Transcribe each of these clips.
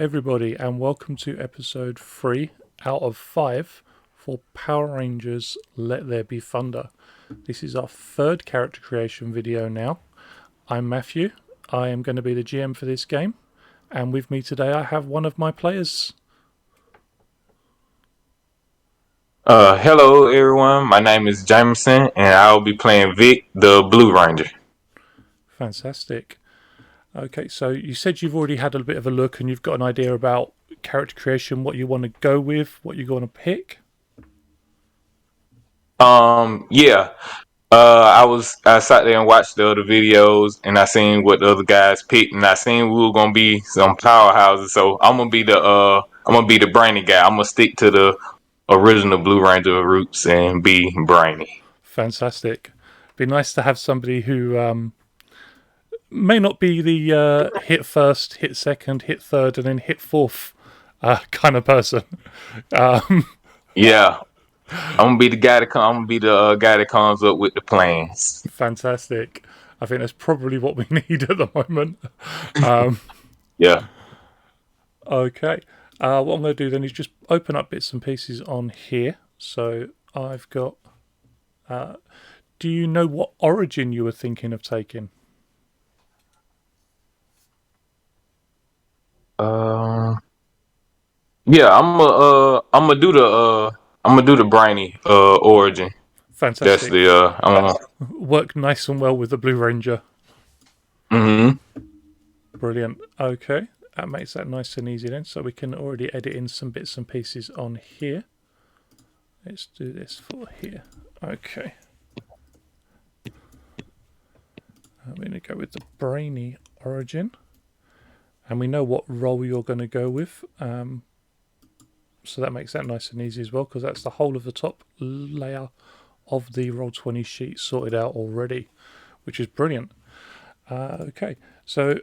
everybody, and welcome to episode 3 out of 5 for Power Rangers Let There Be Thunder. This is our third character creation video now. I'm Matthew. I am going to be the GM for this game, and with me today I have one of my players. Hello everyone. My name is Jameson, and I'll be playing Vic, the Blue Ranger. Fantastic. Okay, so you said you've already had a bit of a look and you've got an idea about character creation, what you want to go with, what you're going to pick. Yeah. I sat there and watched the other videos, and I seen what the other guys picked, and I seen we were gonna be some powerhouses. So I'm gonna be the brainy guy. I'm gonna stick to the original Blue Ranger roots and be brainy. Fantastic. Be nice to have somebody who may not be the hit first, hit second, hit third, and then hit fourth kind of person. Um, Yeah. I'm gonna be the guy that I'm gonna be the guy that comes up with the plans. fantastic. I think that's probably what we need at the moment. Yeah. Okay. What I'm going to do then is just open up bits and pieces on here. So I've got. Do you know what origin you were thinking of taking? Uh, Yeah, I'm gonna do the briny origin. That's Fantastic. the I'm Work nice and well with the Blue Ranger. hmm Brilliant. Okay. That makes that nice and easy then. So we can already edit in some bits and pieces on here. Let's do this for here. Okay. I'm going to go with the brainy origin. And we know what role you're going to go with. So that makes that nice and easy as well, because that's the whole of the top layer of the Roll20 sheet sorted out already, which is brilliant. Okay, so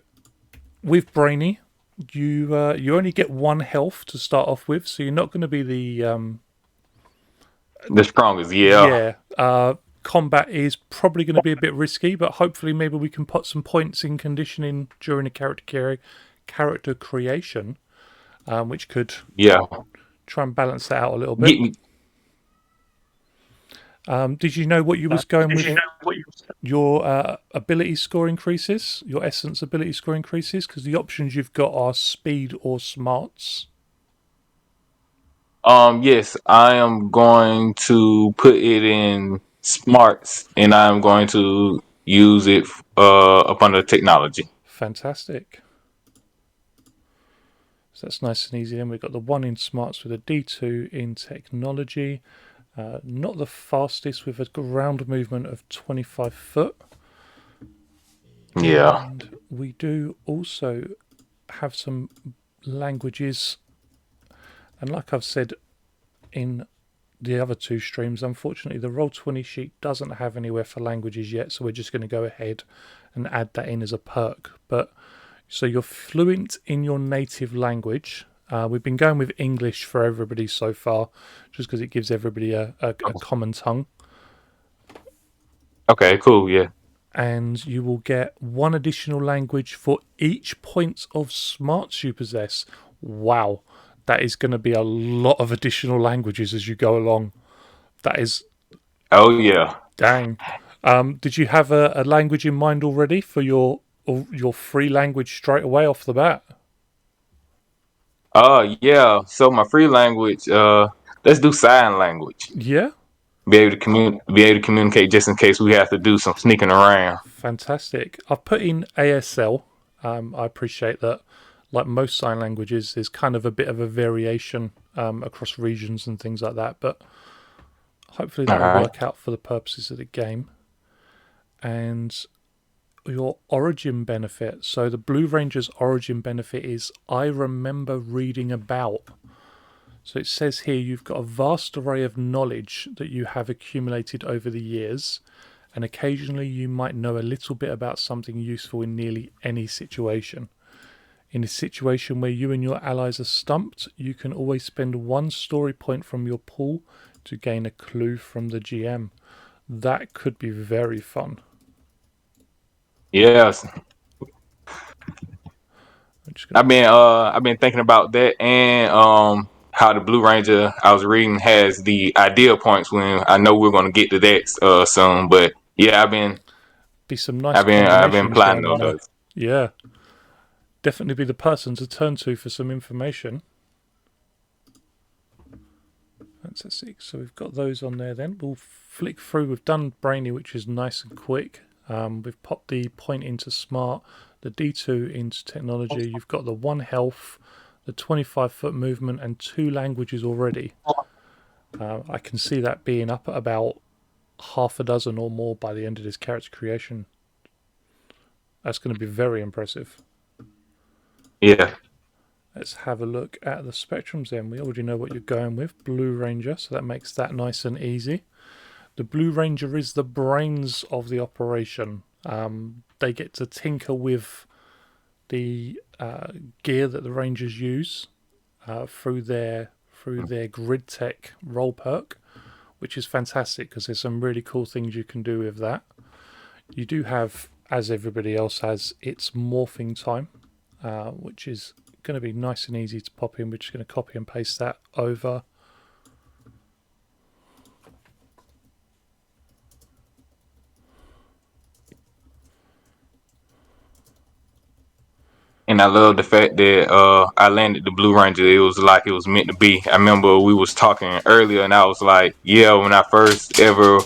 with Brainy, you only get 1 health to start off with, so you're not going to be the strongest. Yeah. yeah. Combat is probably going to be a bit risky, but hopefully maybe we can put some points in conditioning during the character creation, which could Yeah. try and balance that out a little bit. Get me. Did you know what you was going with? Your ability score increases, your essence ability score increases, because the options you've got are speed or smarts. Yes, I am going to put it in smarts, and I'm going to use it up under technology. Fantastic. So that's nice and easy. Then we've got the 1 in smarts with a D2 in technology. Not the fastest with a ground movement of 25 foot. Yeah. And we do also have some languages. And like I've said in the other 2 streams, unfortunately, the Roll20 sheet doesn't have anywhere for languages yet. So we're just going to go ahead and add that in as a perk. But so you're fluent in your native language. We've been going with English for everybody so far, just because it gives everybody a common tongue. Okay. Cool. Yeah. And you will get 1 additional language for each point of smarts you possess. Wow, that is going to be a lot of additional languages as you go along. That is Oh yeah. dang. Did you have a language in mind already for your free language straight away off the bat? Yeah. So my free language. Let's do sign language. Yeah. Be able to communicate just in case we have to do some sneaking around. Fantastic. I've put in ASL. I appreciate that. Like most sign languages, there's kind of a bit of a variation across regions and things like that, but hopefully All that will right. work out for the purposes of the game. And your origin benefit. So the Blue Ranger's origin benefit is I remember reading about. So it says here you've got a vast array of knowledge that you have accumulated over the years, and occasionally you might know a little bit about something useful in nearly any situation. In a situation where you and your allies are stumped, you can always spend 1 story point from your pool to gain a clue from the GM. That could be very fun. Yes. I'm just gonna. I've been thinking about that and how the Blue Ranger I was reading has the ideal points when I know we're gonna get to that soon. But yeah, Be some nice I've been combinations plotting going on on there. those. Yeah, definitely be the person to turn to for some information. Fantastic. So we've got those on there then. We'll flick through. We've done Brainy, which is nice and quick. We've popped the point into Smart, the D2 into Technology. You've got the 1 health, the 25-foot movement, and 2 languages already. I can see that being up at about half a dozen or more by the end of this character creation. That's going to be very impressive. Yeah. Let's have a look at the spectrums then. We already know what you're going with, Blue Ranger, so that makes that nice and easy. The Blue Ranger is the brains of the operation. They get to tinker with the gear that the Rangers use through their grid tech role perk, which is fantastic because there's some really cool things you can do with that. You do have, as everybody else has, its morphing time, which is going to be nice and easy to pop in. We're just going to copy and paste that over. And I love the fact that I landed the Blue Ranger. It was like it was meant to be. I remember we was talking earlier, and I was like, "Yeah, when I first ever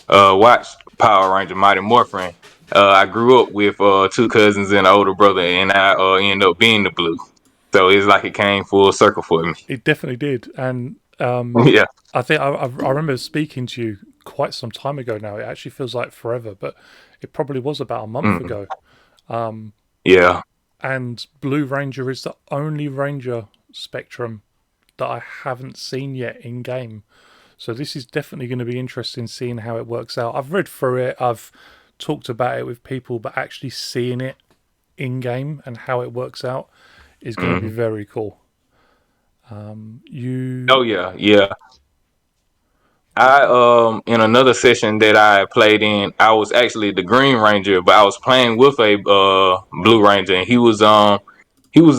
watched Power Ranger Mighty Morphin, I grew up with 2 cousins and an older brother, and I ended up being the Blue. So it's like it came full circle for me. It definitely did, and Yeah. I think I remember speaking to you quite some time ago now. It actually feels like forever, but it probably was about a month Mm, ago. yeah. And Blue Ranger is the only Ranger spectrum that I haven't seen yet in game. So this is definitely going to be interesting seeing how it works out. I've read through it, I've talked about it with people, but actually seeing it in game and how it works out is going to be Mm. very cool. Oh You yeah, yeah. I in another session that I played in, I was actually the Green Ranger, but I was playing with a Blue Ranger, and he was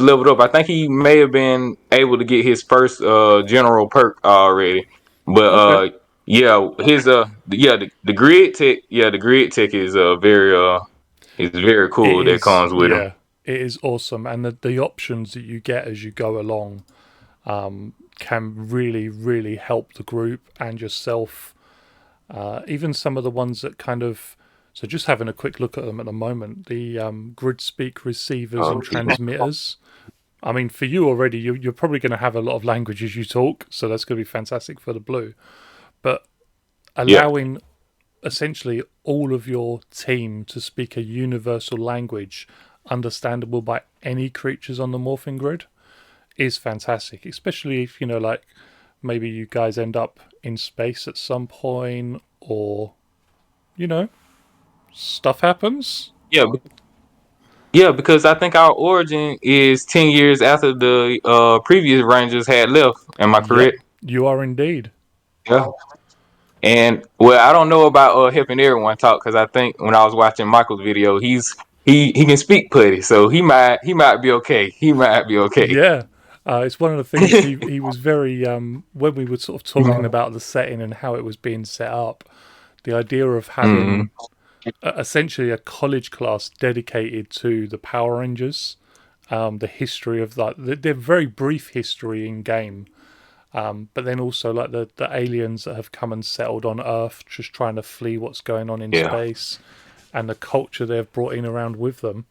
leveled up. I think he may have been able to get his first general perk already. But okay? yeah, his the grid tech is very It cool that is, comes with him. yeah, it is awesome, and the options that you get as you go along can really, really help the group and yourself. Even some of the ones that kind of so just having a quick look at them at the moment, the grid speak receivers and Oh, yeah. transmitters. I mean, for you already, you're probably going to have a lot of languages you talk, so that's going to be fantastic for the blue. But Yeah. allowing essentially all of your team to speak a universal language understandable by any creatures on the morphing grid is fantastic, especially if, like maybe you guys end up in space at some point or, you know, stuff happens. Yeah, yeah, because I think our origin is 10 years after the previous Rangers had left. Am I Yep, correct? you are indeed. Yeah. And well, I don't know about helping everyone talk because I think when I was watching Michael's video, he can speak putty, so he might be okay. He might be okay. Yeah. It's one of the things he was very when we were sort of talking about the setting and how it was being set up, the idea of Mm, having essentially a college class dedicated to the Power Rangers, the history of that, their very brief history in game, but then also like the aliens that have come and settled on Earth, just trying to flee what's going on in yeah. space, and the culture they've brought in around with them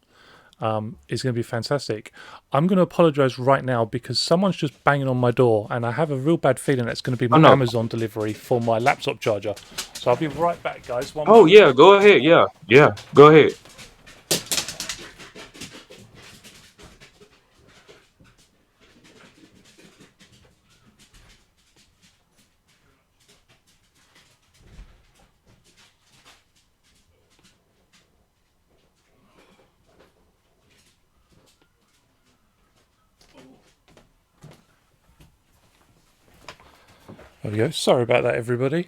is going to be fantastic. I'm going to apologize right now because someone's just banging on my door, and I have a real bad feeling that's going to be Oh my no. Amazon delivery for my laptop charger. So I'll be right back, guys. One Oh moment. yeah, go ahead. Yeah, yeah, go ahead. There we go. Sorry about that, everybody.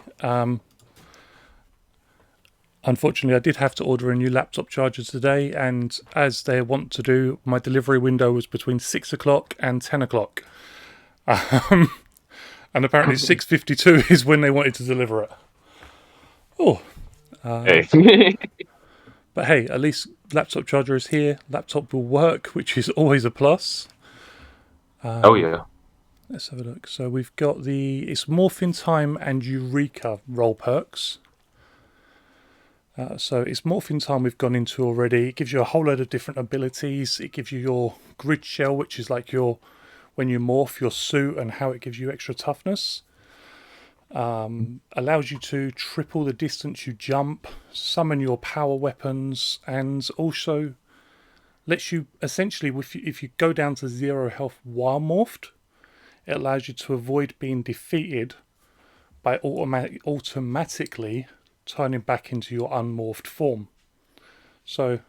Unfortunately, I did have to order a new laptop charger today, and as they want to do, my delivery window was between 6 o'clock and 10 o'clock, and apparently 6:52 is when they wanted to deliver it. Oh, Hey. but hey, at least laptop charger is here. Laptop will work, which is always a plus. Oh yeah. Let's have a look. So we've got it's Morphin Time and Eureka role perks. So it's Morphin Time we've gone into already. It gives you a whole load of different abilities. It gives you your grid shell, which is like when you morph your suit and how it gives you extra toughness. Allows you to triple the distance you jump, summon your power weapons, and also lets you essentially, if you go down to 0 health while morphed, it allows you to avoid being defeated by automatically turning back into your unmorphed form. So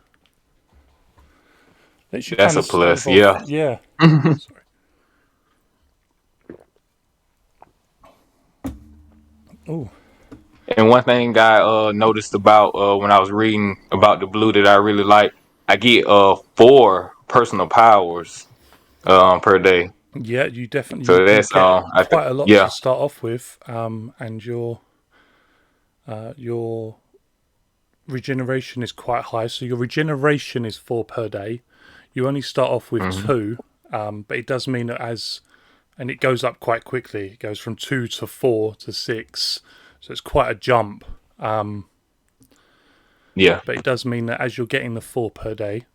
lets you That's kind a of stave plus. off. Yeah. Yeah. Sorry. Oh, And one thing I noticed about when I was reading about the blue that I really like, I get 4 personal powers per day. yeah. You So do that's get I think quite a lot to yeah. start off with, and your regeneration is quite high. So your regeneration is 4 per day. You only start off with Hmm. 2, but it does mean that and it goes up quite quickly. It goes from 2 to 4 to 6, so it's quite a jump. Yeah. But it does mean that as you're getting the 4 per day,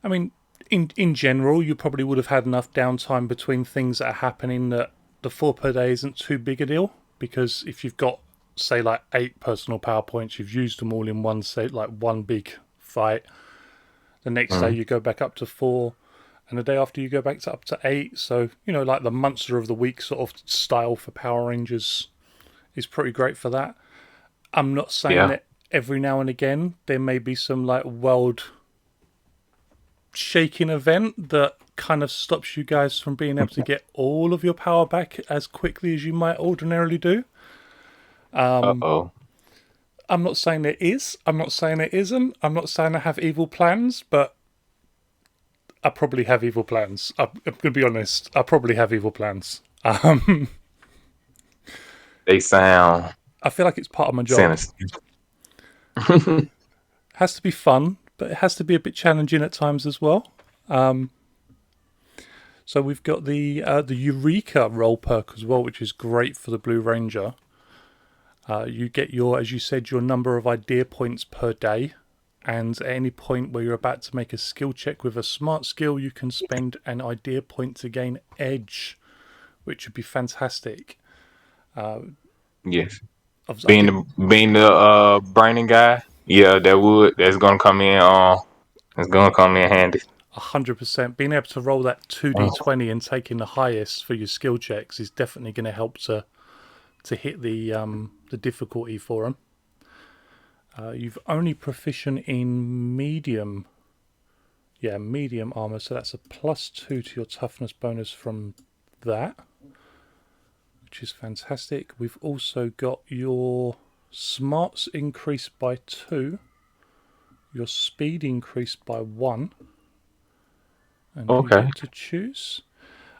I mean, in general, you probably would have had enough downtime between things that are happening that the 4 per day isn't too big a deal. Because if you've got, say, like 8 personal power points, you've used them all in one set, like one big fight. The next day Hmm. you go back up to 4, and the day after you go back to up to 8. So like the monster of the week sort of style for Power Rangers is pretty great for that. I'm not saying Yeah. that every now and again there may be some like world shaking event that kind of stops you guys from being able to get all of your power back as quickly as you might ordinarily do. Uh-oh. I'm not saying there is. I'm not saying there isn't. I'm not saying I have evil plans, but I probably have evil plans. I'm going to be honest. I probably have evil plans. They sound I feel like it's part of my job. sinister. It has to be fun, but it has to be a bit challenging at times as well. So we've got the Eureka role perk as well, which is great for the Blue Ranger. You get as you said, your number of idea points per day, and at any point where you're about to make a skill check with a smart skill, you can spend an idea point to gain edge, which would be fantastic. Yes. I did Being the braining guy, yeah, that's gonna come in it's gonna come in handy. 100%. Being able to roll that 2d20 and taking the highest for your skill checks is definitely going to help to hit the difficulty for them. You've only proficient in medium. Yeah, medium armor, so that's a +2 to your toughness bonus from that, which is fantastic. We've also got your smarts increased by 2, your speed increased by 1, and you Okay. get to choose.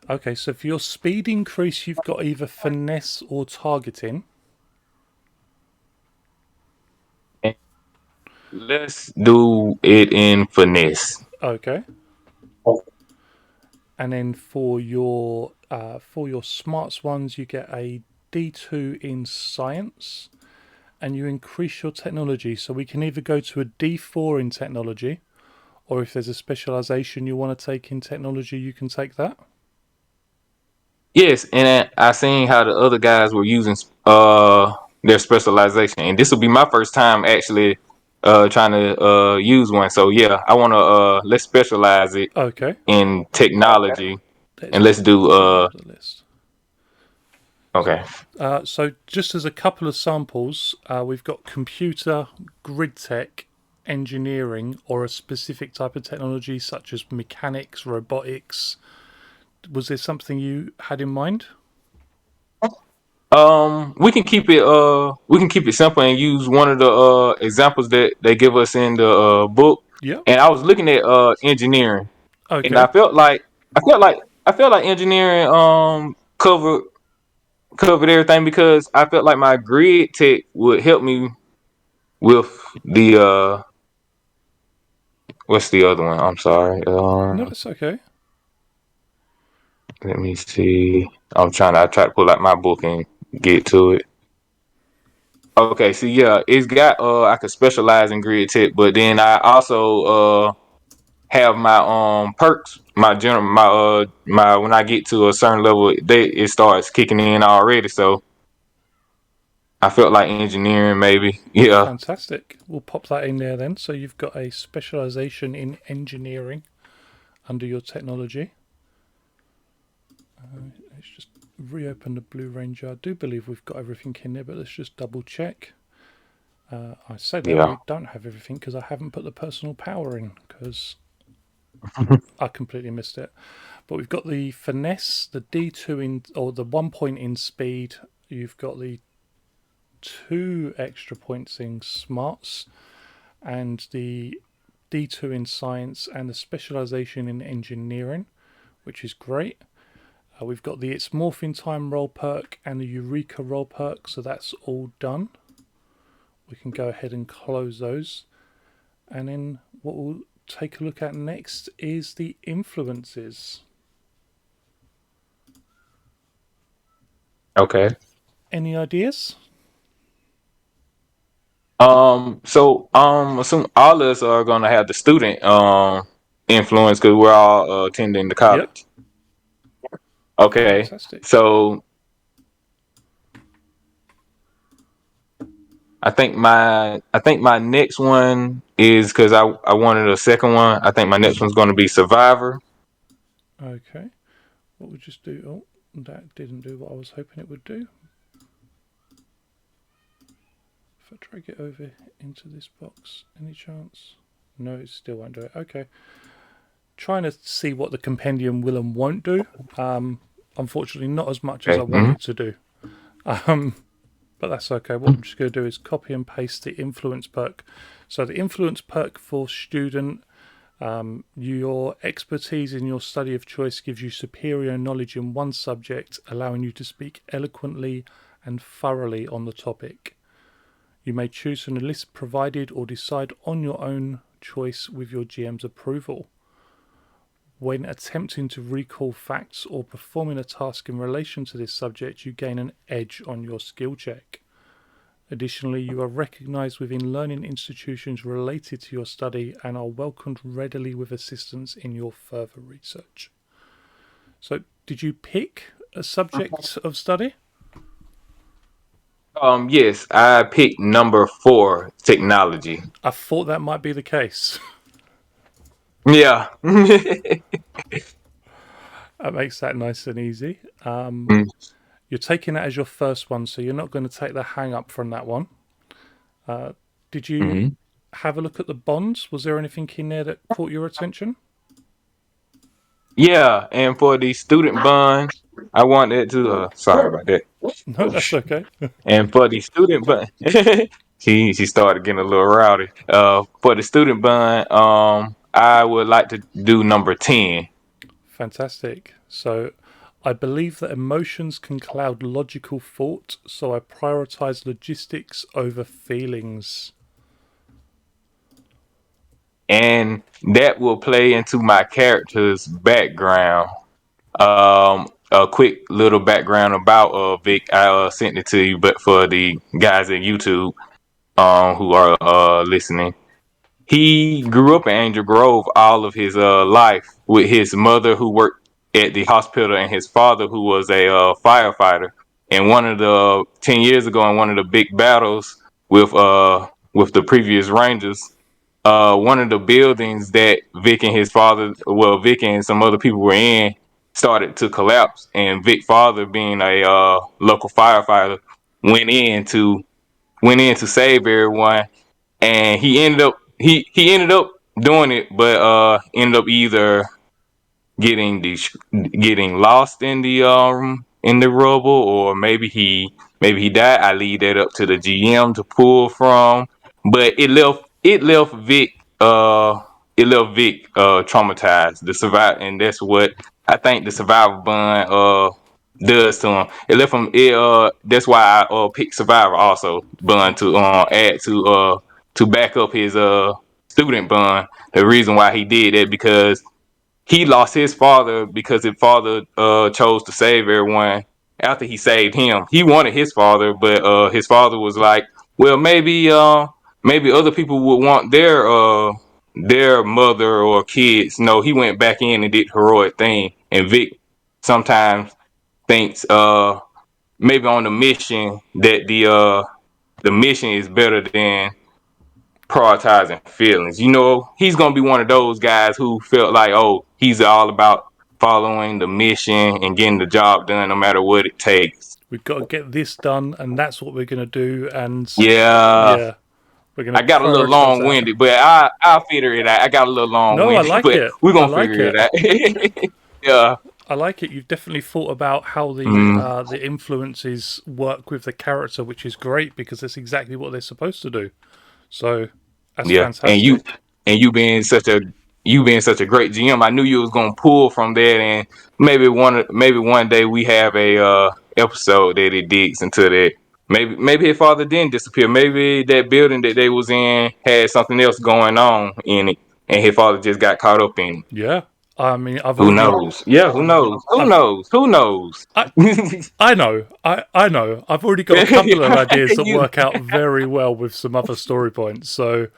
Okay, so for your speed increase, you've got either finesse or targeting. Let's do it in finesse. Okay, and then for your smarts ones, you get a D2 in science, and you increase your technology. So we can either go to a D4 in technology, or if there's a specialization you want to take in technology, you can take that. Yes, and I seen how the other guys were using their specialization, and this will be my first time actually trying to use one. So yeah, I want to let's specialize it Okay, in technology, let's and let's quickly do pull up the list. okay. So just as a couple of samples, we've got computer, grid tech, engineering, or a specific type of technology such as mechanics, robotics. Was there something you had in mind? We can keep it simple and use one of the examples that they give us in the book. Yep. And I was looking at engineering, and Okay. I felt like engineering covered everything because I felt like my grid tech would help me with the what's the other one? I'm sorry. No, that's okay. Let me see. I try to pull out my book and get to it. Okay, so yeah, it's got I could specialize in grid tech, but then I also have my perks, my general my when I get to a certain level, it starts kicking in already. So I felt like engineering maybe. Yeah. Fantastic. We'll pop that in there then. So you've got a specialization in engineering under your technology. Let's just reopen the Blue Ranger. I do believe we've got everything in there, but let's just double check. I say that Yeah. we don't have everything because I haven't put the personal power in because I completely missed it. But we've got the finesse, the D2 in, or the 1 point in speed. You've got the 2 extra points in smarts and the D2 in science and the specialization in engineering, which is great. We've got the It's Morphing Time role perk and the Eureka role perk, so that's all done. We can go ahead and close those. And then what we'll take a look at next is the influences. Okay. Any ideas? Assume all of us are gonna have the student influence because we're all attending the Yep. college. Okay. Fantastic. So I think my next one is because I wanted a second one. I think my next one's going to be Survivor. Okay. What would just do? Oh, that didn't do what I was hoping it would do. If I drag it over into this box, any chance? No, it still won't do it. Okay. Trying to see what the compendium will and won't do. Unfortunately, not as much as Okay. I want it to do. But that's okay. What I'm just going to do is copy and paste the influence perk. So the influence perk for student, your expertise in your study of choice gives you superior knowledge in one subject, allowing you to speak eloquently and thoroughly on the topic. You may choose from a list provided or decide on your own choice with your GM's approval. When attempting to recall facts or performing a task in relation to this subject, you gain an edge on your skill check. Additionally, you are recognised within learning institutions related to your study and are welcomed readily with assistance in your further research. So, did you pick a subject of study? Yes, I picked number 4, technology. I thought that might be the case. Yeah. That makes that nice and easy. Mm. You're taking that as your first one, so you're not going to take the hang up from that one. Did you Mhm. have a look at the bonds? Was there anything in there that caught your attention? Yeah, and for the student bond, I wanted to. Sorry about that. No, that's okay. And for the student bond, she started getting a little rowdy. For the student bond, I would like to do number 10. Fantastic. So, I believe that emotions can cloud logical thought, so I prioritize logistics over feelings. And that will play into my character's background. A quick little background about Vic. I sent it to you, but for the guys at YouTube who are listening, he grew up in Angel Grove all of his life with his mother who worked at the hospital and his father who was a firefighter. And one of the 10 years ago, in one of the big battles with the previous Rangers, one of the buildings that Vic and some other people were in, started to collapse. And Vic father, being a local firefighter, went in to went in to save everyone, and he ended up doing it, but ended up either getting the getting lost in the in the rubble, or maybe he died. I leave that up to the GM to pull from. But it left Vic traumatized. The survive, and that's what I think the survivor bond does to him. It left him. That's why I picked survivor also bond to add to back up his student bond. The reason why he did that, because he lost his father because his father chose to save everyone after he saved him. He wanted his father, but his father was like, well, maybe other people would want their mother or kids. No, he went back in and did the heroic thing. And Vic sometimes thinks maybe on the mission that the mission is better than prioritizing feelings. He's gonna be one of those guys who felt like, oh, he's all about following the mission and getting the job done no matter what it takes. We've got to get this done, and that's what we're going to do. And Yeah. yeah, we're going to I got a little prioritize long that. winded, but I'll figure it out. I got a little long No, I winded, like but it. we're I gonna like figure it it. out. Yeah. I like it. You've definitely thought about how Mm, the influences work with the character, which is great because that's exactly what they're supposed to do. So that's yeah. And fantastic. you being such a great GM, I knew you was gonna pull from that, and maybe one day we have a episode that it digs into that. Maybe his father didn't disappear. Maybe that building that they was in had something else going on in it, and his father just got caught up in it. Yeah, I mean, Who knows? Yeah, who knows? Who I've, knows? Who knows? I, I know, I know. I've already got a couple of ideas that you, work out very well with some other story points. So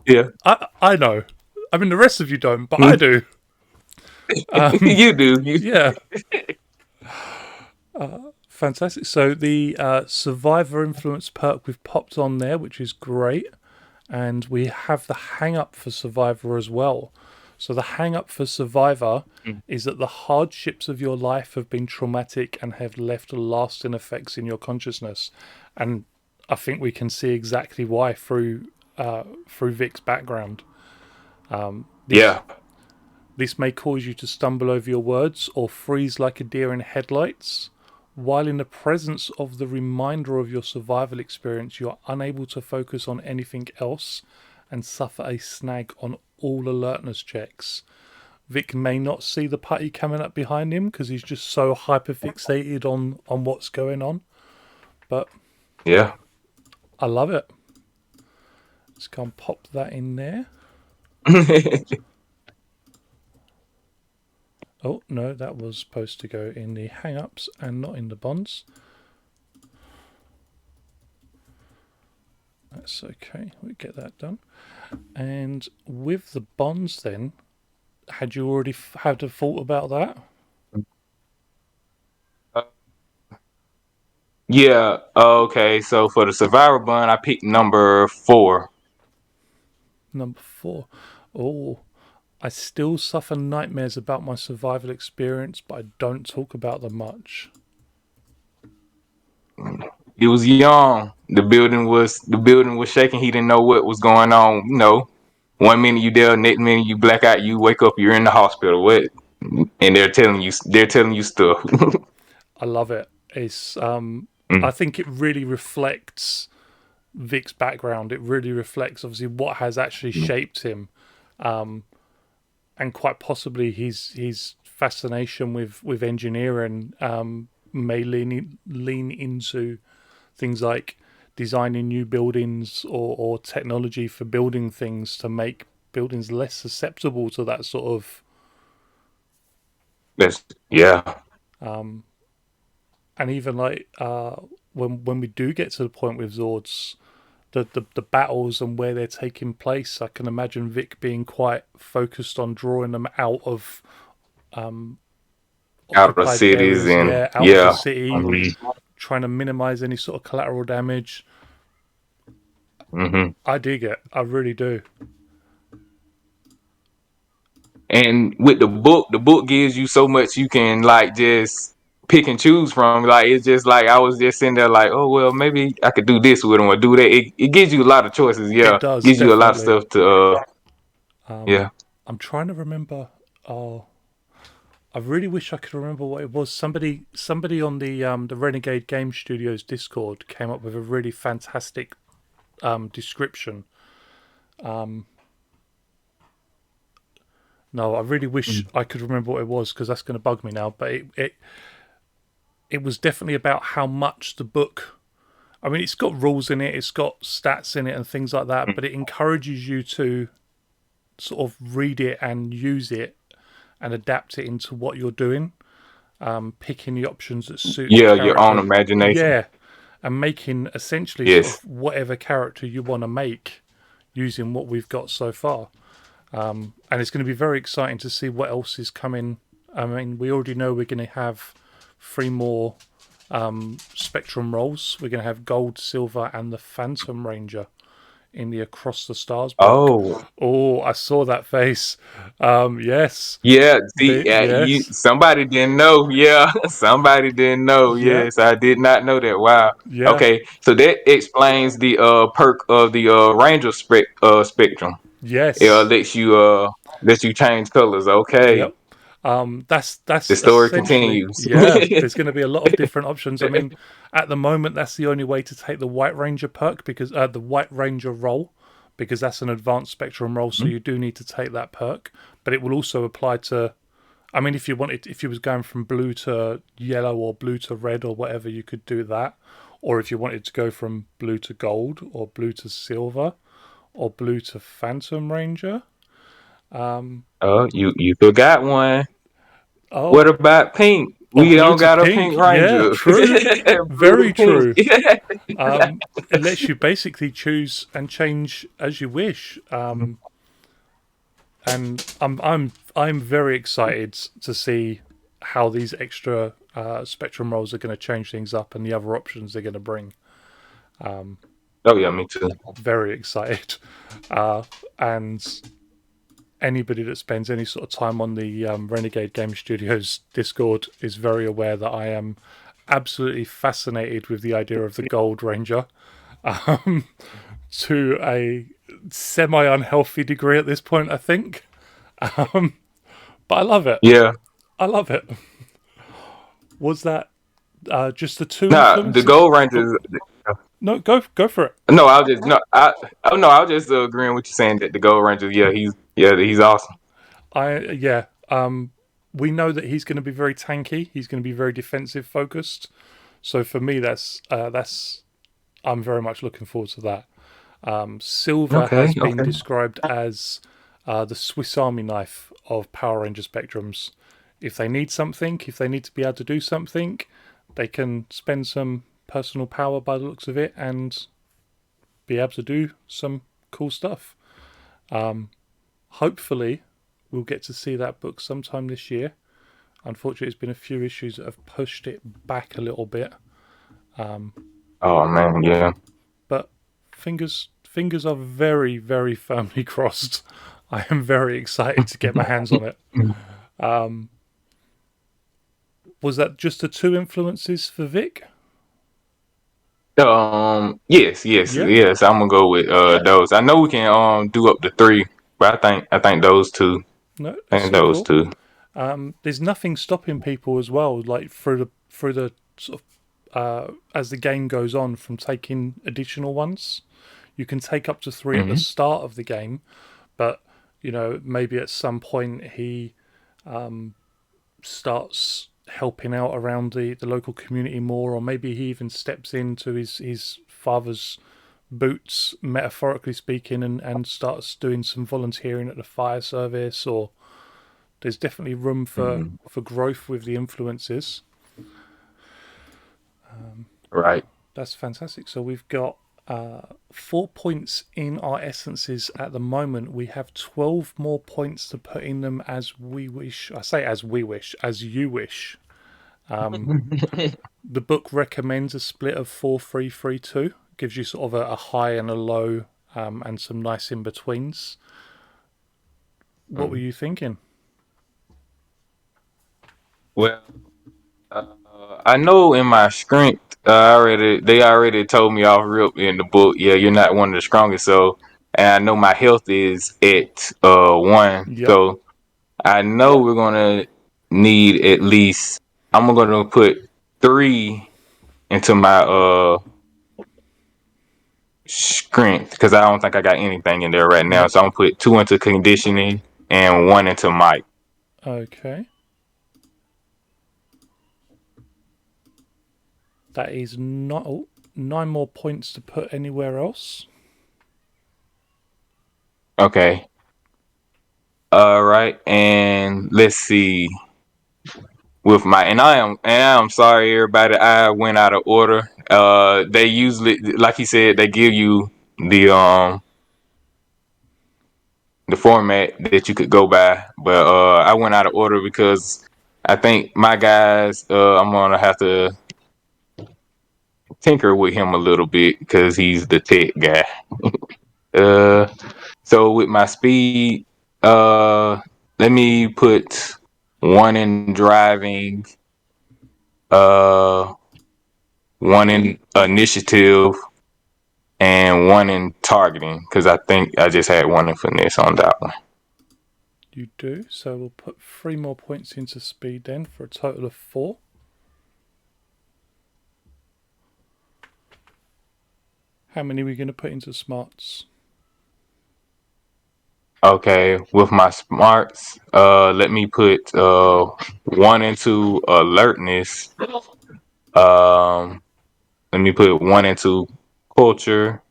yeah, I know. I mean, the rest of you don't, but I do. you do. Yeah, fantastic. So the survivor influence perk we've popped on there, which is great. And we have the hang up for survivor as well. So the hang up for survivor is that the hardships of your life have been traumatic and have left lasting effects in your consciousness. And I think we can see exactly why through Vic's background. This Yeah, this may cause you to stumble over your words or freeze like a deer in headlights. While in the presence of the reminder of your survival experience, you are unable to focus on anything else and suffer a snag on all alertness checks. Vic may not see the putty coming up behind him because he's just so hyper fixated on what's going on. But yeah. I love it. Let's go and pop that in there. Oh, no, that was supposed to go in the hang ups and not in the bonds. That's okay, we get that done. And with the bonds then, had you already had a thought about that? Yeah. Okay. So for the survivor bond, I picked number 4. Number 4. Oh, I still suffer nightmares about my survival experience, but I don't talk about them much. He was young. The building was shaking. He didn't know what was going on. 1 minute you there, next minute you black out. You wake up, you're in the hospital. What? And they're telling you stuff. I love it. It's I Mm, think it really reflects Vic's background. It really reflects obviously what has actually shaped him, and quite possibly his fascination with engineering may lean into things like designing new buildings or technology for building things to make buildings less susceptible to that sort of that's yeah. and even like when we do get to the point with Zords, the battles and where they're taking place, I can imagine Vic being quite focused on drawing them out of Out of occupied cities areas, and yeah, out of the yeah. city, trying to minimize any sort of collateral damage. Hmm. I dig it, I really do. And with the book gives you so much you can like just pick and choose from. Like it's just like I was just sitting there like, oh well, maybe I could do this with them or do that. It gives you a lot of choices. It Yeah, does gives you a lot of definitely. stuff to. Yeah. I'm trying to remember. Oh, I really wish I could remember what it was. Somebody on the Renegade Game Studios Discord came up with a really fantastic description. Um, no, I really wish I could remember what it was because that's going to bug me now. But it was definitely about how much the book. I mean, it's got rules in it, it's got stats in it, and things like that. But it encourages you to sort of read it and use it and adapt it into what you're doing. Picking the options that suit the Yeah, your own character. imagination. Yeah, and making essentially sort Yes. of whatever character you want to make using what we've got so far. And it's going to be very exciting to see what else is coming. I mean, we already know we're going to have 3 more Spectrum roles. We're going to have Gold, Silver, and the Phantom Ranger in the Across the Stars book. Oh, Oh, I saw that face. Yes, yeah. See, you yes, somebody didn't know. Yeah, somebody didn't know. yeah, Yes, I did not know that. Wow. yeah, Okay, so that explains the perk of the Ranger spectrum. It yes. lets you change colors. Okay, Yep. That's the story essentially, continues. yeah. There's going to be a lot of different options. I mean, at the moment, that's the only way to take the White Ranger perk because the White Ranger role, because that's an advanced spectrum role. So you do need to take that perk, but it will also apply to. I mean, if you was going from blue to yellow or blue to red or whatever, you could do that. Or if you wanted to go from blue to gold or blue to silver or blue to Phantom Ranger. Oh, you forgot one. Oh, What about pink? or We blue don't to got a pink pink. Yeah, ranger. true. Blue to Very pink. true. It lets you basically choose and change as you wish. And I'm very excited to see how these extra spectrum roles are going to change things up and the other options they're going to bring. Oh yeah, me too. Very excited. And anybody that spends any sort of time on the Renegade Game Studios Discord is very aware that I am absolutely fascinated with the idea of the Gold Ranger, um, to a semi unhealthy degree at this point, I think. But I love it. Yeah. I love it. Was that just the two Nah, the influences? Gold Oh, Rangers. no, go for it. No, I was just no. I was just agreeing with you saying that the Gold Rangers. He's awesome. Yeah. We know that he's going to be very tanky. He's going to be very defensive focused. So for me, that's I'm very much looking forward to that. Silver Okay, has been okay. described as the Swiss Army knife of Power Ranger spectrums. If they need something, if they need to be able to do something, they can spend some personal power by the looks of it and be able to do some cool stuff. Hopefully, we'll get to see that book sometime this year. Unfortunately, there's been a few issues that have pushed it back a little bit, Oh man, yeah. but fingers are very very firmly crossed. I am very excited to get my hands on it. Was that just the two influences for Vic? Yes, yes, Yeah, yes. I'm gonna go with those. I know we can do up to three, but I think those two. no, I that's think so those cool. two. There's nothing stopping people as well, like through the sort of as the game goes on, from taking additional ones. You can take up to 3 at the Hmm. start of the game, but maybe at some point he starts helping out around the local community more, or maybe he even steps into his father's boots, metaphorically speaking, and starts doing some volunteering at the fire service. Or there's definitely room Hmm. for growth with the influences. Right. That's fantastic. So we've got 4 points in our essences at the moment. We have 12 more points to put in them as we wish. I say as we wish, as you wish. The book recommends a split of 4-3-3-2. Gives you sort of a high and a low, and some nice in betweens. What were Mhm. you thinking? Well, uh, I know in my strength, they already told me off real in the book. Yeah, you're not one of the strongest. So, and I know my health is at 1. Yep. So I know we're gonna. need at least. I'm gonna put 3 into my strength because I don't think I got anything in there right now. Nope. So I'm gonna put 2 into conditioning and 1 into might. Okay. That is not 9 more points to put anywhere else. Okay. All right, and let's see. With my and I am sorry everybody. I went out of order. They usually, like he said, they give you the format that you could go by, but I went out of order because I think my guys. I'm gonna have to tinker with him a little bit because he's the tech guy. Uh, so with my speed, let me put 1 in driving, uh, 1 in initiative, and 1 in targeting because I think I just had 1 in finesse on that one. You do. So we'll put 3 more points into speed then for a total of 4. How many are we going to put into smarts? Okay, with my smarts, let me put 1 into alertness. Let me put 1 into culture.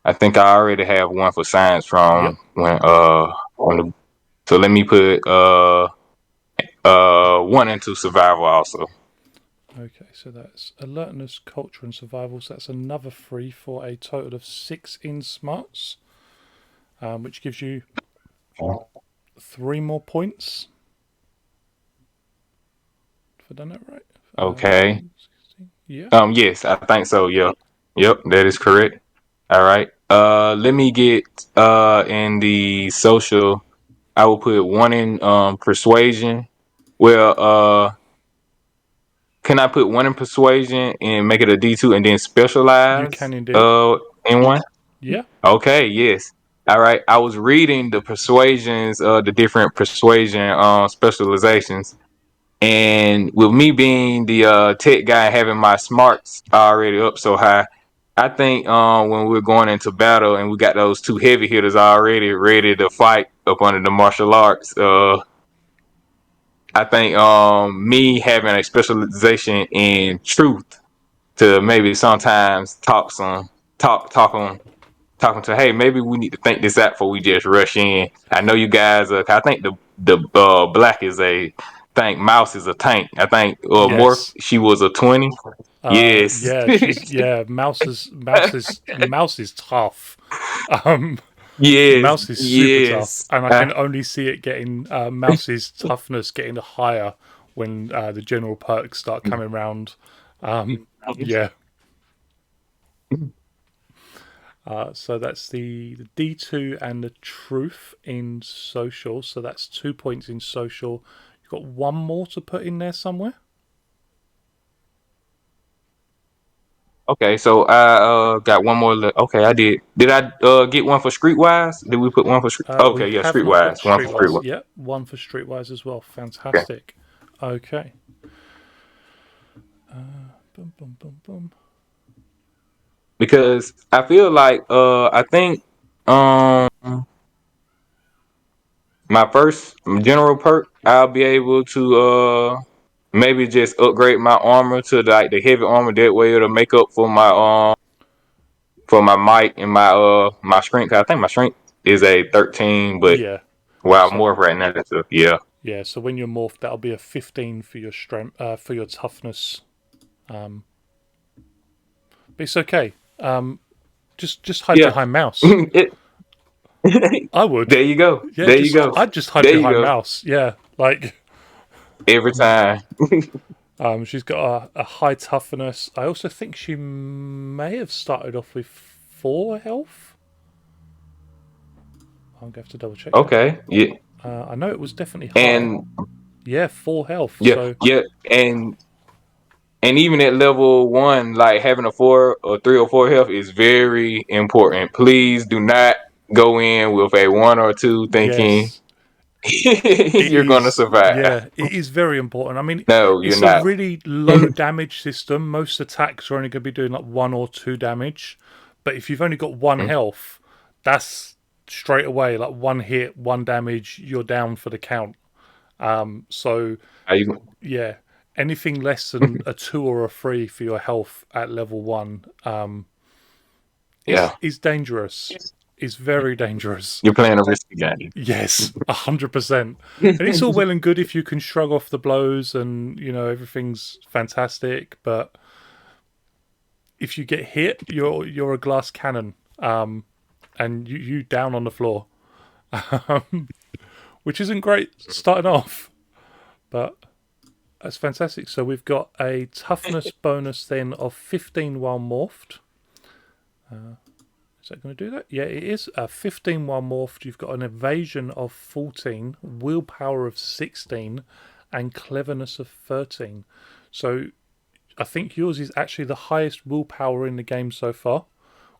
I think I already have 1 for science Yep. from when on the, so let me put 1 into survival also. Okay, so that's alertness, culture, and survival. So that's another 3 for a total of 6 in smarts, which gives you 3 more points. If I done that right. Okay. 16. Yeah. Yes, I think so. Yeah. Yep, that is correct. All right. Let me get in the social. I will put 1 in persuasion. Well, can I put 1 in persuasion and make it a D2 and then You specialize can indeed. in 1? Yeah. Okay, yes. All right. I was reading the persuasions, the different persuasion specializations. And with me being the tech guy, having my smarts already up so high, I think when we're going into battle and we got those 2 heavy hitters already ready to fight up under the martial arts, I think me having a specialization in truth to maybe sometimes talk on talking to, hey, maybe we need to think this out before we just rush in. I know you guys. I think the black is a. I think Mouse is a tank. I think Morph, Yes. she was a 20. Yes. Yeah. She's Mouse is tough. Um, Yes. Mouse is super tough, Yes. and I can only see it getting Mouse's toughness getting higher when the general perks start coming around. Yeah. So that's the D2 and the truth in social. So that's 2 points in social. You've got 1 more to put in there somewhere. Okay, so I got 1 more. Okay, I did. Did I get 1 for Streetwise? Did we put 1 for Street? We Okay, yeah, have not put Streetwise. 1 for Streetwise. Streetwise. Yep, 1 for Streetwise as well. Okay. Fantastic. Okay. Boom, boom, boom, boom. Because I feel like I think um my first general perk, I'll be able to maybe just upgrade my armor to like the heavy armor. That way it'll make up for my might and my strength. 'Cause I think my strength is a 13, but Yeah. wow, So more right now. That's yeah. yeah. So when you're morphed, that'll be a 15 for your strength, for your toughness. Um, but it's okay. Just hide Yeah. behind mouse. it, I would. there you go. Yeah. There you go. I'd just hide There you behind go. mouse. Yeah. Like. Every time. She's got a high toughness. I also think she may have started off with 4 health. I'm going to have to double check that. Okay. Yeah. I know it was definitely high. And Yeah, 4 health. yeah, So yeah, and even at level 1, like having a 4 or 3 or 4 health is very important. Please do not go in with a 1 or 2 thinking, yes, It You're gonna is, survive. yeah, it is very important. I mean, No, you're it's a not. really low damage system. Most attacks are only going to be doing like 1 or 2 damage. But if you've only got one health, that's straight away like one hit, 1 damage, you're down for the count. So Are you? yeah, anything less than a 2 or a 3 for your health at level 1 is Yeah, dangerous. Is very dangerous. you're playing a risky game. Yes, 100%. And it's all well and good if you can shrug off the blows and everything's fantastic. But if you get hit, you're a glass cannon, and you down on the floor, which isn't great starting off. But that's fantastic. So we've got a toughness bonus then of 15 while morphed. Is that going to do that? Yeah, it is. 15 while morphed. You've got an evasion of 14, willpower of 16, and cleverness of 13. So I think yours is actually the highest willpower in the game so far,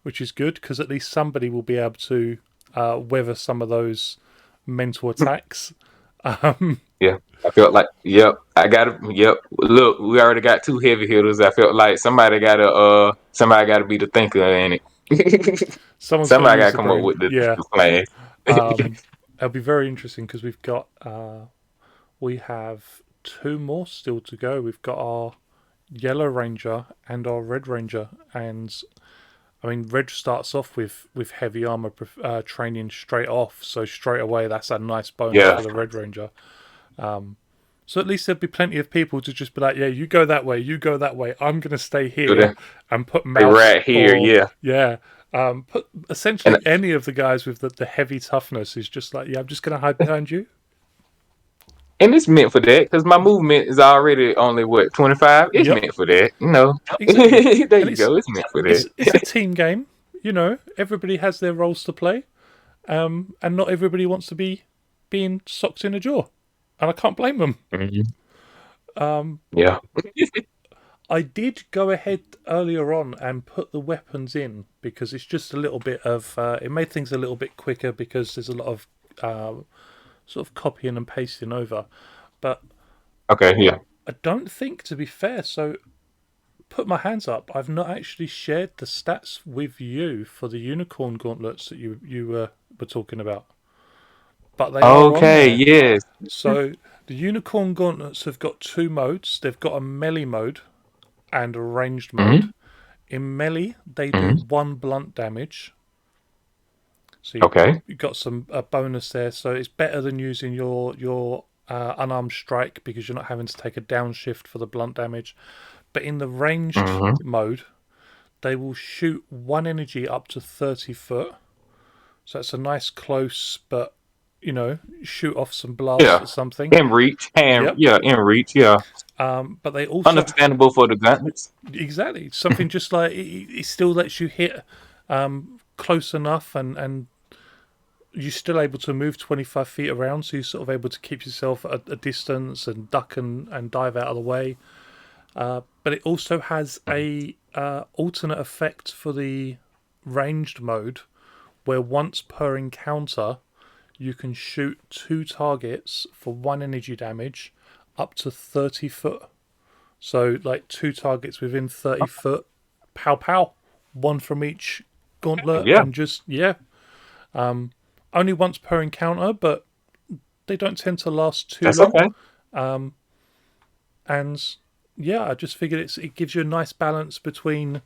which is good because at least somebody will be able to weather some of those mental attacks. Yeah, I felt like, yep, I got to, yep. Look, we already got 2 heavy hitters. I felt like somebody got to be the thinker in it. Someone's going to Somebody got use to the come up brain. with Yeah. the plan. It'll be very interesting because we have 2 more still to go. We've got our Yellow Ranger and our Red Ranger, and I mean, Red starts off with heavy armor training straight off, so straight away that's a nice bonus Yeah, for the Red Ranger. So at least there'll be plenty of people to just be like, yeah, you go that way, you go that way. I'm going to stay so here and put they mouse right here. or Yeah, yeah, put essentially and any of the guys with the heavy toughness is just like, yeah, I'm just going to hide behind you. it's meant for that because my movement is already only what 25. It's Yep, meant for that. No, exactly. there And you go. It's meant for that. it's a team game. Everybody has their roles to play, and not everybody wants to be being socked in the jaw, and I can't blame them. Mhm. Yeah. I did go ahead earlier on and put the weapons in because it's just a little bit of it made things a little bit quicker because there's a lot of sort of copying and pasting over. But Okay. Yeah. I don't think, to be fair, so put my hands up. I've not actually shared the stats with you for the unicorn gauntlets that you were talking about, but they are on Okay. there. Yes. So the unicorn gauntlets have got 2 modes. They've got a melee mode and a ranged mode. Hmm. In melee, they do Hmm. 1 blunt damage. So Okay. you've got some a bonus there. So it's better than using your unarmed strike because you're not having to take a downshift for the blunt damage. But in the ranged Hmm. mode, they will shoot 1 energy up to 30 foot. So it's a nice close, but shoot off some blasts Yeah. or something. In reach. And Yep. yeah, in reach. Yeah. But they also Understandable for the gauntlets. exactly something just like it still lets you hit close enough, and you're still able to move 25 feet around, so you're sort of able to keep yourself at a distance and duck and dive out of the way. But it also has a alternate effect for the ranged mode, where once per encounter, you can shoot 2 targets for 1 energy damage up to 30 foot. So, like 2 targets within 30 foot, pow pow, one from each gauntlet, Yeah. and just, yeah. Only once per encounter, but they don't tend to last too That's long. okay. And yeah, I just figured it gives you a nice balance between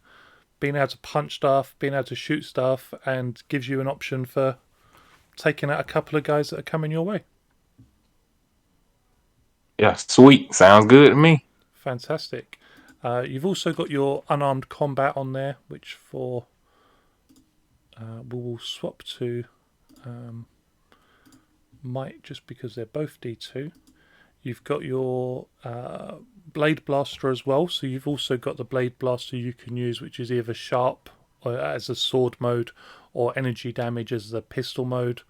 being able to punch stuff, being able to shoot stuff, and gives you an option for taking out a couple of guys that are coming your way. Yeah. Sweet. Sounds good to me. Fantastic. You've also got your unarmed combat on there, which we will swap to might, just because they're both D2. You've got your Blade Blaster as well, so you've also got the Blade Blaster you can use, which is either sharp or as a sword mode, or energy damage as the pistol mode.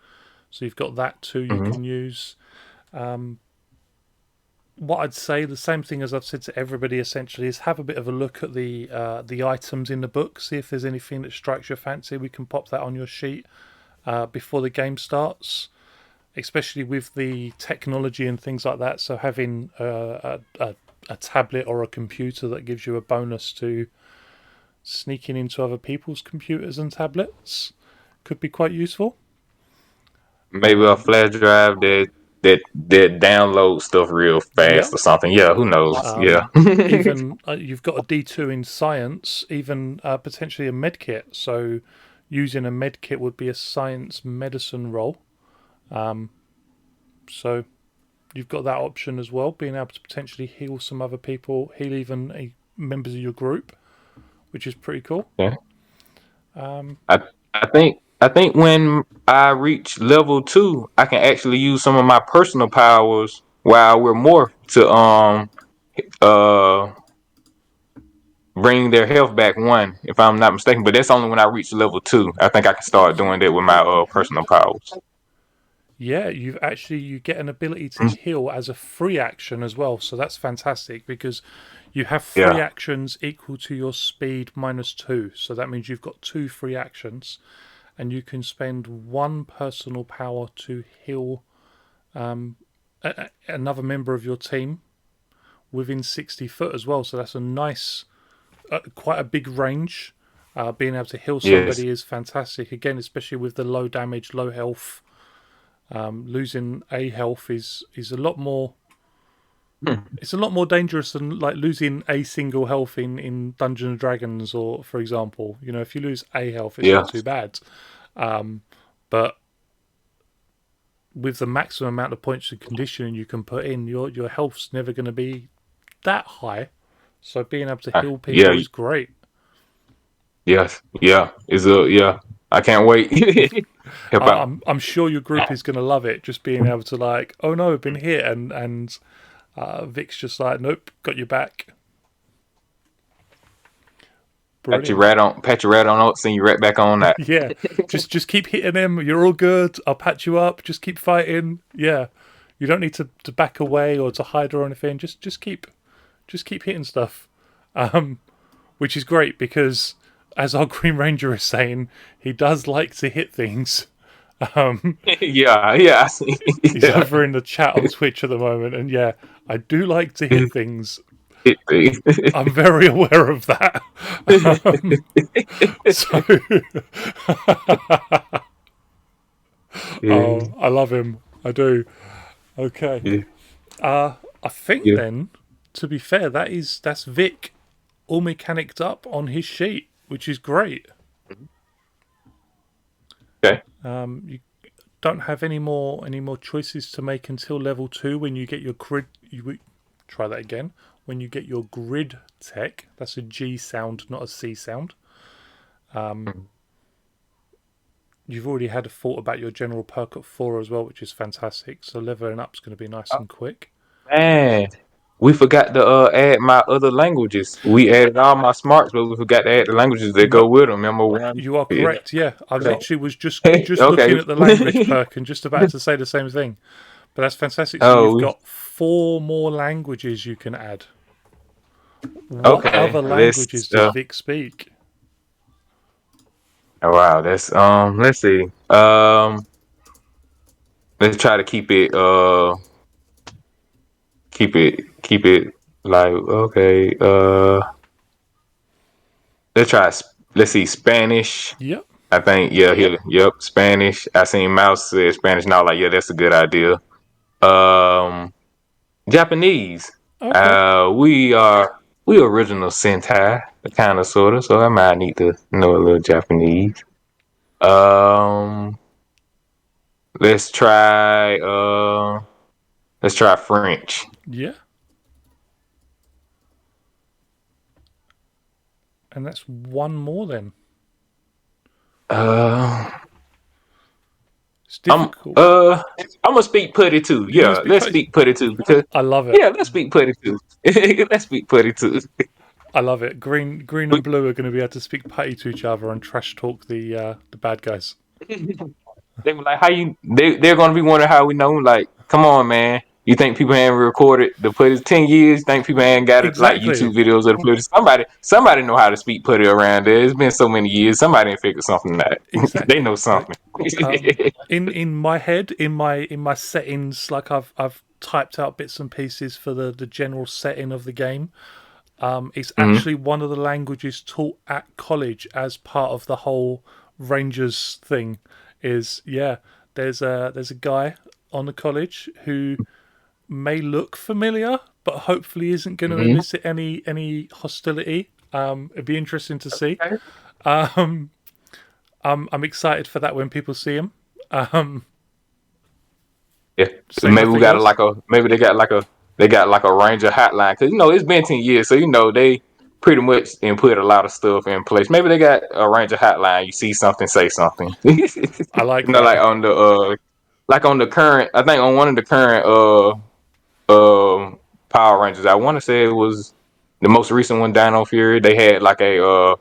So you've got that too you Hmm. can use. What I'd say, the same thing as I've said to everybody essentially, is have a bit of a look at the items in the book, see if there's anything that strikes your fancy. We can pop that on your sheet before the game starts. especially with the technology and things like that. So having a tablet or a computer that gives you a bonus to sneaking into other people's computers and tablets could be quite useful. Maybe a flash drive that downloads stuff real Yeah. fast or something. Yeah, who knows? Yeah. Even you've got a D2 in science, even potentially a med kit. So using a med kit would be a science medicine role. So you've got that option as well, being able to potentially heal some other people, heal even members of your group, which is pretty cool. Yeah. I I think when I reach level 2, I can actually use some of my personal powers while we're more to uh bring their health back 1, if I'm not mistaken. But that's only when I reach level 2. I think I can start doing that with my personal powers. Yeah, you get an ability to heal as a free action as well. So that's fantastic because you have free Yeah. actions equal to your speed -2. So that means you've got 2 free actions, and you can spend 1 personal power to heal another member of your team within 60 foot as well. So that's a nice, quite a big range. Being able to heal Yes. somebody is fantastic. Again, especially with the low damage, low health. Losing a health is a lot more. It's a lot more dangerous than like losing a single health in Dungeons and Dragons, or for example, if you lose a health, it's Yeah. not too bad. But with the maximum amount of points of conditioning you can put in, your health's never going to be that high. So being able to heal Yeah. people is great. Yes. Yeah. Is a yeah. I can't wait. Help out. I'm sure your group is going to love it. Just being able to like, oh no, I've been hit, and Vic's just like, nope, got your back. Brilliant. Pat you right on up, send you right back on that. Yeah, just keep hitting him. You're all good. I'll patch you up. Just keep fighting. Yeah, you don't need to back away or to hide or anything. Just keep hitting stuff, which is great because as our Green Ranger is saying, he does like to hit things. Yeah, yeah, I see. He's Yeah. over in the chat on Twitch at the moment, and yeah, I do like to hit things. It thing. I'm very aware of that. So, Yeah, oh, I love him. I do. Okay. yeah, I think yeah. then, to be fair, that's Vic all mechanicked up on his sheet, which is great. Okay. You don't have any more choices to make until level 2 when you get your grid. Try that again. When you get your grid tech, that's a G sound, not a C sound. You've already had a thought about your general perk at 4 as well, which is fantastic. So leveling up's going to be nice and quick. Man, we forgot to add my other languages. We added all my smarts, but we forgot to add the languages that go No, with them. Remember one? you are Yeah. correct. Yeah, I literally was just Okay. looking at the language perk and just about to say the same thing. But that's fantastic. So you've Oh, got 4 more languages you can add. What okay. other languages does Vic speak? Oh, wow. That's Let's see. Let's try to keep it like okay. Let's try. Let's see. Spanish. Yep. I think yeah. Yep. Spanish. I seen Mouse say Spanish. Now like yeah, that's a good idea. Um, Japanese. Okay. We original Sentai, kind of sorta. So I might need to know a little Japanese. Um, let's try. Let's try French. Yeah. And that's 1 more then. Uh, It's I'm difficult. I'm gonna speak putty too. You're gonna Yeah, speak. let's speak putty too because I love it. yeah, let's speak putty too. Let's speak putty too. I love it. Green and blue are going to be able to speak putty to each other and trash talk the bad guys. They were like, "How you?" They're gonna be wondering how we know. Like, come on, man. You think people ain't recorded the footage 10 years? You think people ain't got it like Exactly. YouTube videos of the footage? Somebody know how to speak put it around there. It's been so many years. Somebody ain't figured something out. They Exactly. know Like something. in my head, in my settings, like I've typed out bits and pieces for the general setting of the game. It's Hmm. actually one of the languages taught at college as part of the whole Rangers thing. Is yeah, there's a guy on the college who may look familiar, but hopefully isn't going to Hmm. elicit any hostility. It'd be interesting to see. I'm excited for that when people see him. Um, Yeah, say maybe we nothing got else. maybe they got like a Ranger hotline because it's been 10 years, so they pretty much put a lot of stuff in place. Maybe they got a Ranger hotline. You see something, say something. I like that. Like on the current, I think on one of the current Power Rangers, I want to say it was the most recent one, Dino Fury. They had like a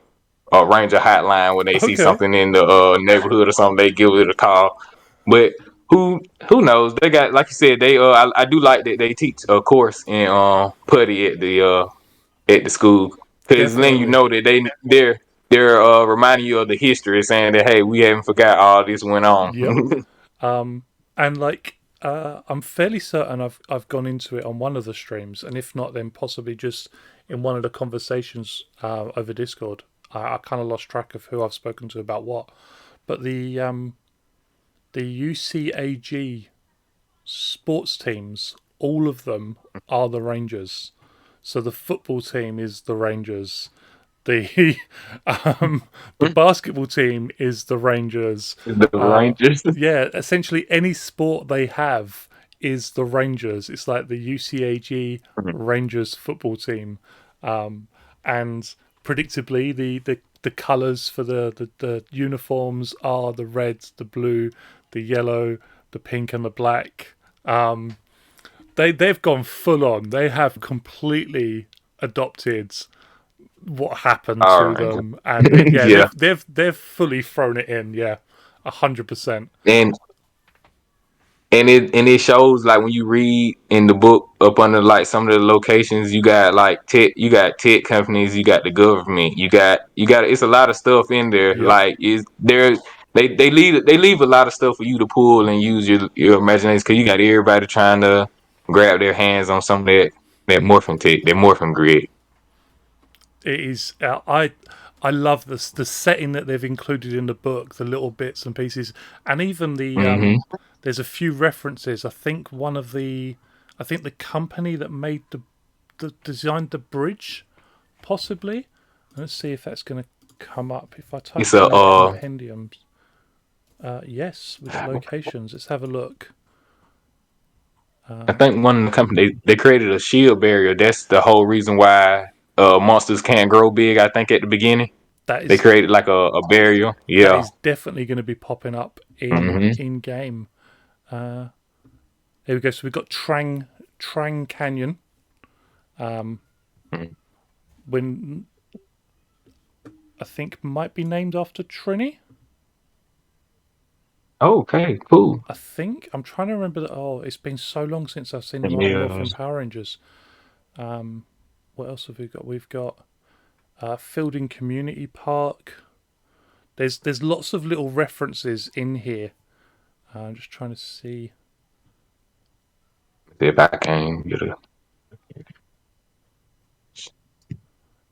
Ranger hotline when they see Okay. something in the neighborhood or something, they give it a call. But who knows? They got, like you said, they I do like that they teach a course in putty at the school, because then you Definitely. know that they're reminding you of the history, saying that hey, we haven't forgot all this went on. Yep. And like I'm fairly certain I've gone into it on one of the streams, and if not, then possibly just in one of the conversations over Discord. I kind of lost track of who I've spoken to about what, but the UCAG sports teams, all of them are the Rangers. So the football team is the Rangers. The um, the basketball team is the Rangers. The Uh, Rangers. yeah, essentially any sport they have is the Rangers. It's like the UCAG Rangers football team, and predictably the colours for the uniforms are the red, the blue, the yellow, the pink, and the black. They've gone full on. They have completely adopted what happened All to right. them, and yeah, Yeah, they've fully thrown it in. Yeah, 100%. and it shows like when you read in the book up under like some of the locations, you got tech companies, you got the government, you got it's a lot of stuff in there. Yep, Like is there they leave a lot of stuff for you to pull and use your imagination, because you got everybody trying to grab their hands on some of that morphin tech, that morphin grid. it is. I love the setting that they've included in the book, the little bits and pieces, and even the Hmm. there's a few references. I think the company that made the designed the bridge, possibly. Let's see if that's going to come up if I It's type a in the compendiums. Yes, we've got locations. Let's have a look. I think one of the company they created a shield barrier. That's the whole reason why monsters can't grow big. I think at the beginning That they is created like a barrier. that Yeah. is definitely going to be popping up Hmm. in game. Here we go. So we've got Trang Canyon. When I think might be named after Trini. Okay. Cool. I think I'm trying to remember that. Oh, it's been so long since I've seen the Yeah. Morphin Power Rangers. What else have we got? We've got Fielding Community Park. There's lots of little references in here. I'm just trying to see. If I can get a.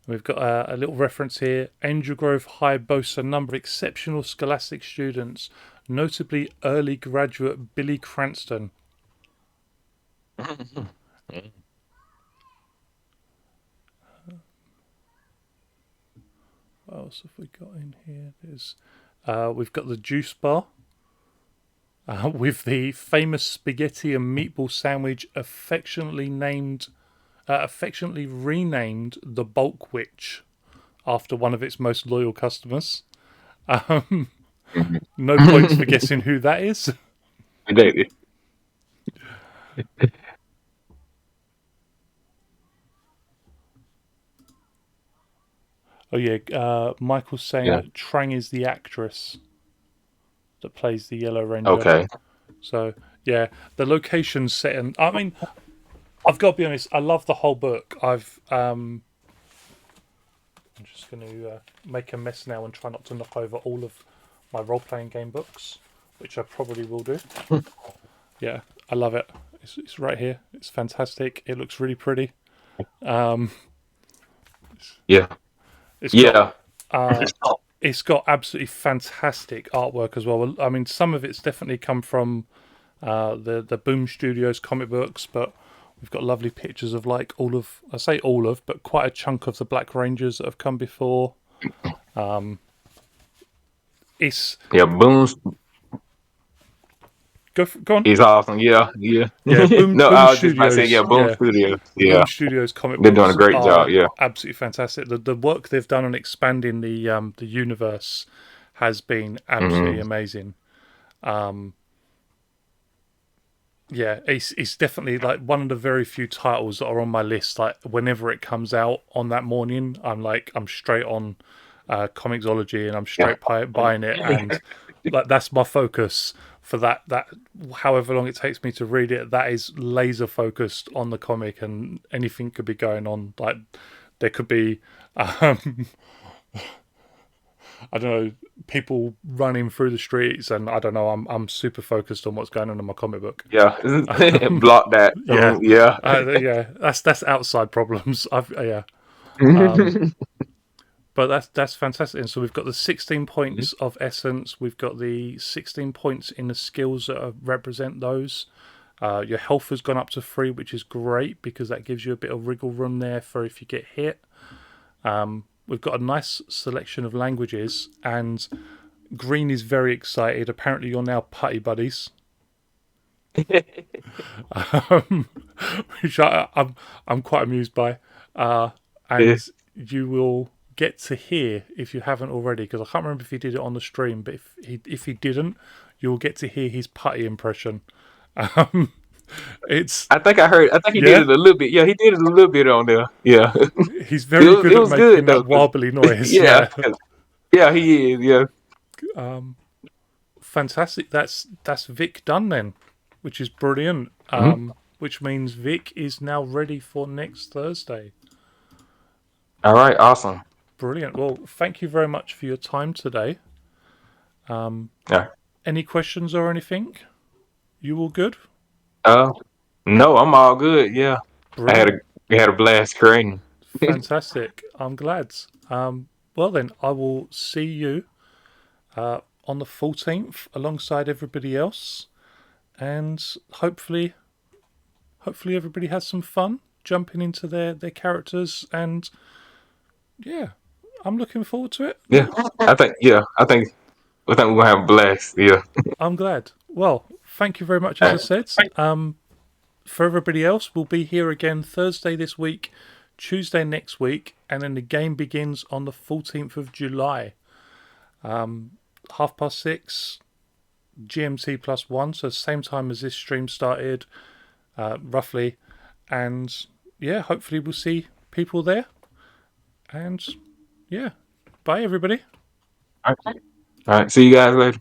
We've got a little reference here. Angel Grove High boasts a number of exceptional scholastic students, notably early graduate Billy Cranston. What else have we got in here? We've got the juice bar with the famous spaghetti and meatball sandwich, affectionately renamed the Bulk Witch after one of its most loyal customers. No points for guessing who that is. They- Oh yeah, Michael's saying Yeah. that Trang is the actress that plays the Yellow Ranger. Okay. So Yeah, the location's set in. I mean, I've got to be honest. I love the whole book. I'm just going to make a mess now and try not to knock over all of my role playing game books, which I probably will do. Yeah, I love it. It's right here. It's fantastic. It looks really pretty. Um, Yeah, it's got yeah. uh, it's got absolutely fantastic artwork as well. I mean, some of it's definitely come from the Boom Studios comic books, but we've got lovely pictures of like all of, I say all of, but quite a chunk of the Black Rangers that have come before. It's Yeah, Boom go on. is awesome. Yeah, yeah. Yeah, No, Boom I was just about to say, yeah, Studios. Boom Yeah, Studios. the Yeah, Boom Studios comic they're doing a books great job. are Yeah. absolutely fantastic. The work they've done on expanding the universe has been absolutely Hmm. amazing. Yeah, it's definitely like one of the very few titles that are on my list. Like whenever it comes out on that morning, I'm straight on Comixology and I'm Yeah. straight buying it, and like that's my focus for that. However long it takes me to read it, that is laser focused on the comic, and anything could be going on. Like there could be um, I don't know, people running through the streets, and I don't know. I'm super focused on what's going on in my comic book. Yeah. Block that. Yeah, Yeah. yeah. That's outside problems. Yeah, but that's fantastic. And so we've got the 16 points of essence. We've got the 16 points in the skills that represent those. Your health has gone up to 3, which is great because that gives you a bit of wriggle room there for if you get hit. We've got a nice selection of languages, and Green is very excited. Apparently, you're now putty buddies, um, which I'm quite amused by. Yeah. And you will get to hear, if you haven't already, because I can't remember if he did it on the stream, but if he didn't, you will get to hear his putty impression. Um, it's I think I heard. I think he did yeah, it a little bit. Yeah, he did it a little bit on there. Yeah, he's very good it at was good making though. that warbly noise. Yeah, Yeah, yeah, he is. Yeah. fantastic. That's Vic done then, which is brilliant. Mhm. Which means Vic is now ready for next Thursday. All right. Awesome. Brilliant. Well, thank you very much for your time today. Yeah. Any questions or anything? You all good? Uh, no, I'm all good. Yeah, I had a Brilliant. we had a blast creating. Fantastic. I'm glad. Well, then, I will see you on the 14th alongside everybody else. And hopefully everybody has some fun jumping into their characters. And yeah, I'm looking forward to it. Yeah, I think. Yeah, I think we're gonna have a blast. Yeah. I'm glad. Well, thank you very much, as All I right. said. For everybody else, we'll be here again Thursday this week, Tuesday next week, and then the game begins on the 14th of July. 6:30 GMT +1, so same time as this stream started, roughly. And yeah, hopefully we'll see people there. And yeah, bye everybody. All right. All right. See you guys later.